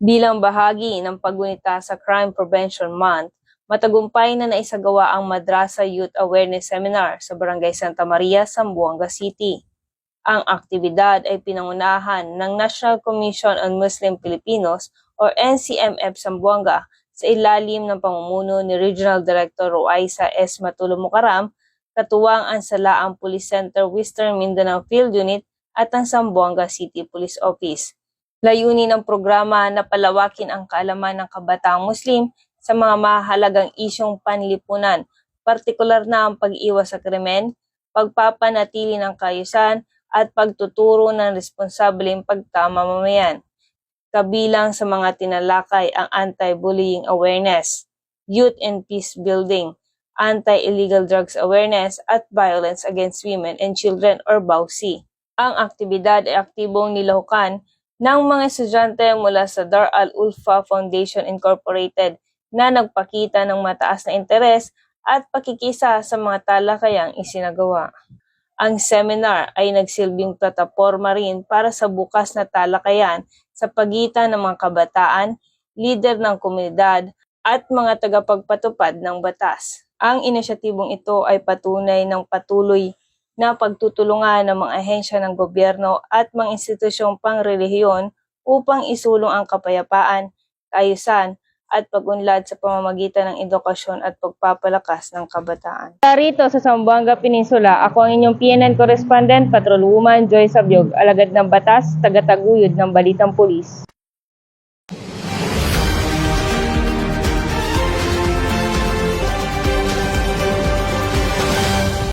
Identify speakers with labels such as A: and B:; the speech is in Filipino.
A: Bilang bahagi ng paggunita sa Crime Prevention Month, matagumpay na naisagawa ang Madrasa Youth Awareness Seminar sa Barangay Santa Maria, Zamboanga City. Ang aktibidad ay pinangunahan ng National Commission on Muslim Filipinos o NCMF Zamboanga sa ilalim ng pamumuno ni Regional Director Ruaisa S. Matulo Mukaram, katuwang ang Salaang Police Center Western Mindanao Field Unit at ang Zamboanga City Police Office. Layunin ng programa na palawakin ang kaalaman ng kabataang Muslim sa mga mahalagang isyong panlipunan, partikular na ang pag-iwas sa krimen, pagpapanatili ng kaayusan, at pagtuturo ng responsableng pagkamamamayan. Kabilang sa mga tinalakay ang anti-bullying awareness, youth and peace building, anti-illegal drugs awareness, at violence against women and children or BAUC. Ang aktibidad ay aktibong nilahukan ng mga estudyante mula sa Dar al-Ulfa Foundation Incorporated na nagpakita ng mataas na interes at pakikisa sa mga talakayang isinagawa. Ang seminar ay nagsilbing plataporma rin para sa bukas na talakayan sa pagitan ng mga kabataan, lider ng komunidad at mga tagapagpatupad ng batas. Ang inisyatibong ito ay patunay ng patuloy na pagtutulungan ng mga ahensya ng gobyerno at mga institusyong pangrelihiyon upang isulong ang kapayapaan, kaayusan, at pag-unlad sa pamamagitan ng edukasyon at pagpapalakas ng kabataan. Rito sa Zamboanga Peninsula, ako ang inyong PNN correspondent, Patrolwoman Joy Sabyog, alagad ng batas, tagataguyod ng Balitang Pulis.